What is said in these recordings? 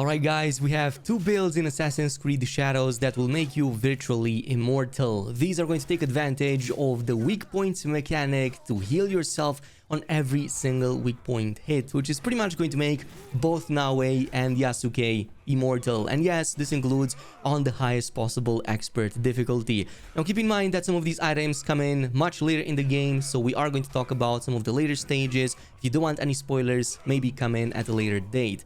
Alright guys, we have two builds in Assassin's Creed Shadows that will make you virtually immortal. These are going to take advantage of the weak points mechanic to heal yourself on every single weak point hit, which is pretty much going to make both Naoe and Yasuke immortal. And yes, this includes on the highest possible expert difficulty. Now keep in mind that some of these items come in much later in the game, so we are going to talk about some of the later stages. If you don't want any spoilers, maybe come in at a later date.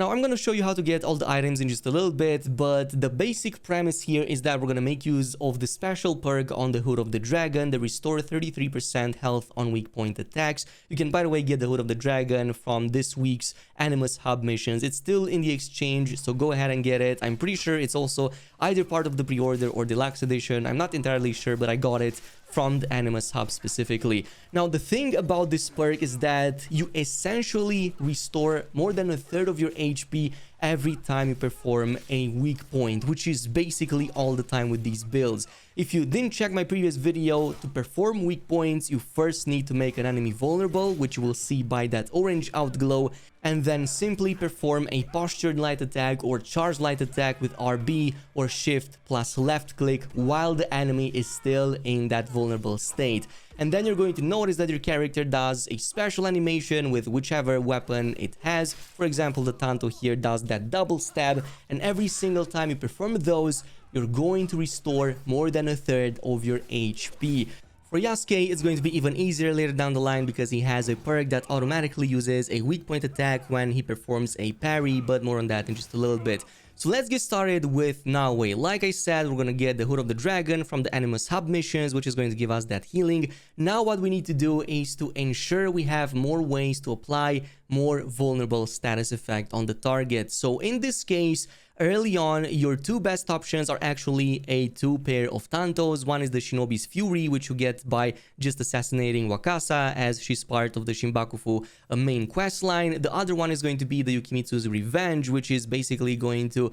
Now, I'm going to show you how to get all the items in just a little bit, but the basic premise here is that we're going to make use of the special perk on the Hood of the Dragon, the restore 33% health on weak point attacks. You can, by the way, get the Hood of the Dragon from this week's Animus Hub missions. It's still in the exchange, so go ahead and get it. I'm pretty sure it's also either part of the pre-order or deluxe edition. I'm not entirely sure, but I got it from the Animus Hub specifically. Now, the thing about this perk is that you essentially restore more than a third of your HP every time you perform a weak point, which is basically all the time with these builds. If you didn't check my previous video, to perform weak points, you first need to make an enemy vulnerable, which you will see by that orange outglow, and then simply perform a postured light attack or charged light attack with RB or shift plus left click while the enemy is still in that vulnerable state. And then you're going to notice that your character does a special animation with whichever weapon it has. For example, the Tanto here does that double stab, and every single time you perform those, you're going to restore more than a third of your HP. For Yasuke, it's going to be even easier later down the line because he has a perk that automatically uses a weak point attack when he performs a parry, but more on that in just a little bit. So let's get started with Naoe. Like I said, we're going to get the Hood of the Dragon from the Animus Hub missions, which is going to give us that healing. Now what we need to do is to ensure we have more ways to apply more vulnerable status effect on the target. So in this case, early on, your two best options are actually a two pair of Tantos. One is the Shinobi's Fury, which you get by just assassinating Wakasa, as she's part of the Shinbakufu main quest line. The other one is going to be the Yukimitsu's Revenge, which is basically going to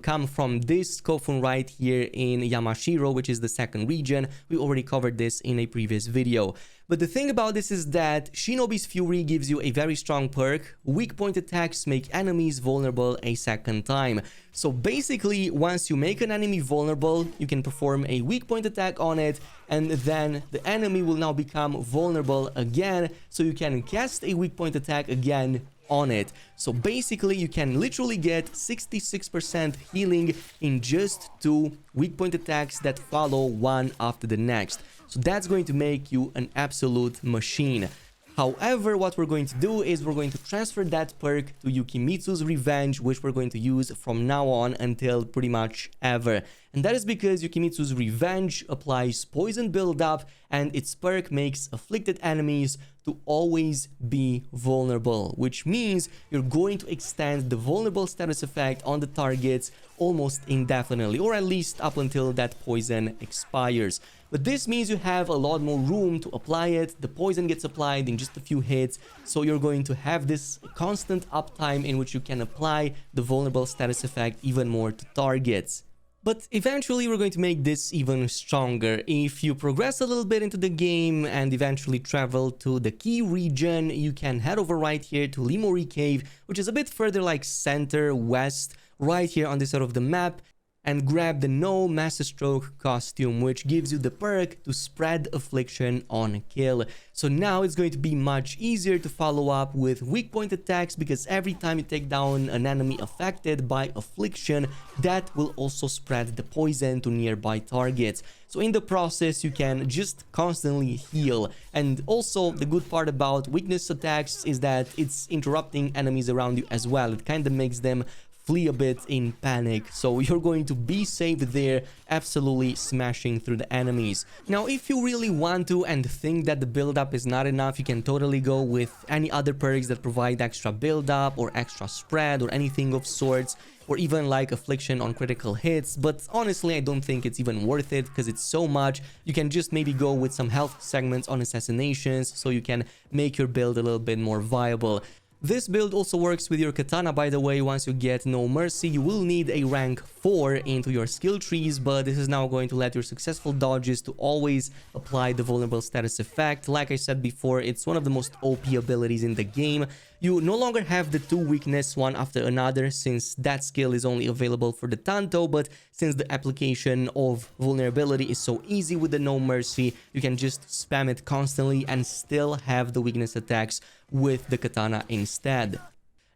come from this Kofun right here in Yamashiro, which is the second region. We already covered this in a previous video. But the thing about this is that Shinobi's Fury gives you a very strong perk. Weak point attacks make enemies vulnerable a second time. So basically, once you make an enemy vulnerable, you can perform a weak point attack on it, and then the enemy will now become vulnerable again, so you can cast a weak point attack again on it. So basically, you can literally get 66% healing in just two weak point attacks that follow one after the next. So that's going to make you an absolute machine. However, what we're going to do is we're going to transfer that perk to Yukimitsu's Revenge, which we're going to use from now on until pretty much ever. And that is because Yukimitsu's Revenge applies poison buildup, and its perk makes afflicted enemies to always be vulnerable, which means you're going to extend the vulnerable status effect on the targets almost indefinitely, or at least up until that poison expires. But this means you have a lot more room to apply it. The poison gets applied in just a few hits, so you're going to have this constant uptime in which you can apply the vulnerable status effect even more to targets. But eventually we're going to make this even stronger. If you progress a little bit into the game and eventually travel to the key region, you can head over right here to Limori Cave, which is a bit further like center west, right here on this side of the map, and grab the No Masterstroke costume, which gives you the perk to spread affliction on kill. So now it's going to be much easier to follow up with weak point attacks, because every time you take down an enemy affected by affliction, that will also spread the poison to nearby targets. So in the process, you can just constantly heal. And also, the good part about weakness attacks is that it's interrupting enemies around you as well. It kind of makes them flee a bit in panic, so you're going to be safe there, absolutely smashing through the enemies. Now, if you really want to and think that the build-up is not enough, you can totally go with any other perks that provide extra build-up or extra spread or anything of sorts, or even like affliction on critical hits. But honestly, I don't think it's even worth it because it's so much. You can just maybe go with some health segments on assassinations, so you can make your build a little bit more viable. This build also works with your katana, by the way. Once you get No Mercy, you will need a rank 4 into your skill trees, but this is now going to let your successful dodges to always apply the vulnerable status effect. Like I said before, it's one of the most OP abilities in the game. You no longer have the two weakness one after another, since that skill is only available for the Tanto, but since the application of vulnerability is so easy with the No Mercy, you can just spam it constantly and still have the weakness attacks with the katana instead.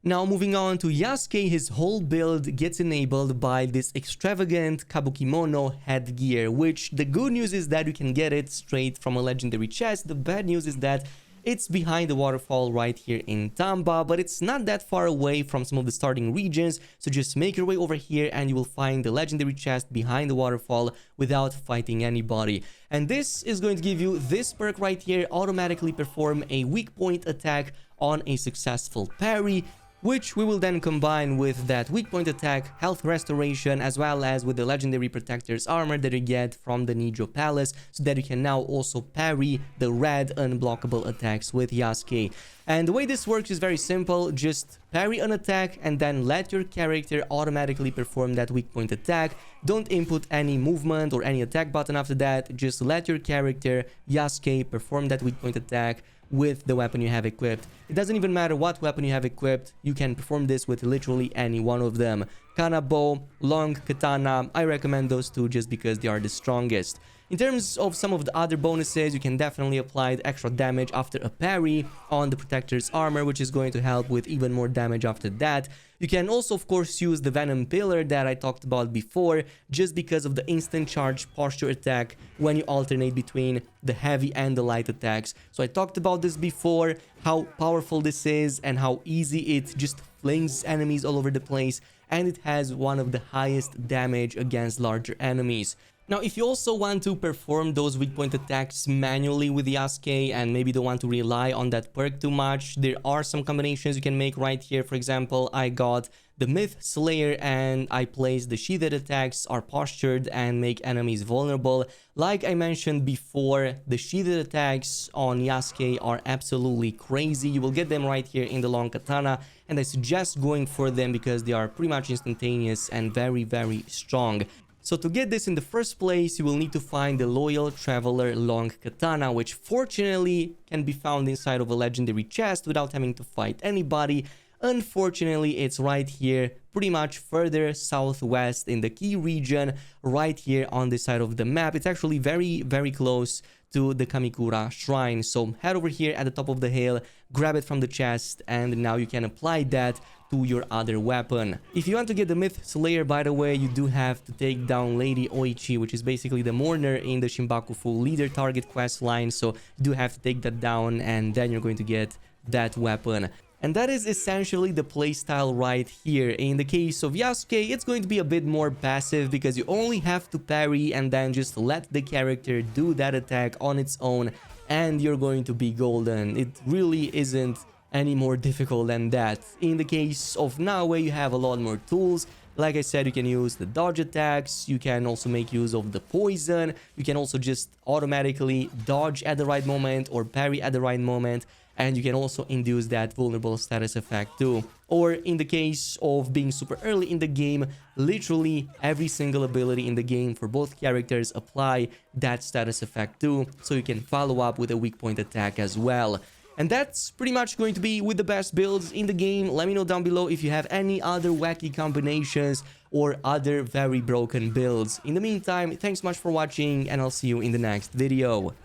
Now moving on to Yasuke, his whole build gets enabled by this extravagant Kabukimono headgear, which the good news is that you can get it straight from a legendary chest. The bad news is that it's behind the waterfall right here in Tamba, but it's not that far away from some of the starting regions, so just make your way over here and you will find the legendary chest behind the waterfall without fighting anybody. And this is going to give you this perk right here, automatically perform a weak point attack on a successful parry, which we will then combine with that weak point attack, health restoration, as well as with the legendary protector's armor that you get from the Nijo Palace, so that you can now also parry the red unblockable attacks with Yasuke. And the way this works is very simple, just parry an attack and then let your character automatically perform that weak point attack. Don't input any movement or any attack button after that, just let your character, Yasuke, perform that weak point attack with the weapon you have equipped. It doesn't even matter what weapon you have equipped, you can perform this with literally any one of them. Kanabo, long katana, I recommend those two just because they are the strongest. In terms of some of the other bonuses, you can definitely apply the extra damage after a parry on the protector's armor, which is going to help with even more damage after that. You can also, of course, use the Venom Pillar that I talked about before, just because of the instant charge posture attack when you alternate between the heavy and the light attacks. So I talked about this before, how powerful this is and how easy it just flings enemies all over the place, and it has one of the highest damage against larger enemies. Now, if you also want to perform those weak point attacks manually with Yasuke and maybe don't want to rely on that perk too much, there are some combinations you can make right here. For example, I got the Myth Slayer and I placed the sheathed attacks are postured and make enemies vulnerable. Like I mentioned before, the sheathed attacks on Yasuke are absolutely crazy. You will get them right here in the long katana, and I suggest going for them because they are pretty much instantaneous and very, very strong. So to get this in the first place, you will need to find the Loyal Traveler Long Katana, which fortunately can be found inside of a legendary chest without having to fight anybody. Unfortunately, it's right here, pretty much further southwest in the key region, right here on this side of the map. It's actually very, very close to the Kamikura Shrine. So head over here at the top of the hill, grab it from the chest, and now you can apply that to your other weapon. If you want to get the Myth Slayer, by the way, you do have to take down Lady Oichi, which is basically the mourner in the Shimbakufu leader target quest line. So you do have to take that down, and then you're going to get that weapon. And that is essentially the playstyle right here. In the case of Yasuke, it's going to be a bit more passive because you only have to parry and then just let the character do that attack on its own, and you're going to be golden. It really isn't any more difficult than that. In the case of Naoe, you have a lot more tools. Like I said, you can use the dodge attacks, you can also make use of the poison, you can also just automatically dodge at the right moment or parry at the right moment, and you can also induce that vulnerable status effect too. Or in the case of being super early in the game, literally every single ability in the game for both characters apply that status effect too, so you can follow up with a weak point attack as well. And that's pretty much going to be with the best builds in the game. Let me know down below if you have any other wacky combinations or other very broken builds. In the meantime, thanks so much for watching, and I'll see you in the next video.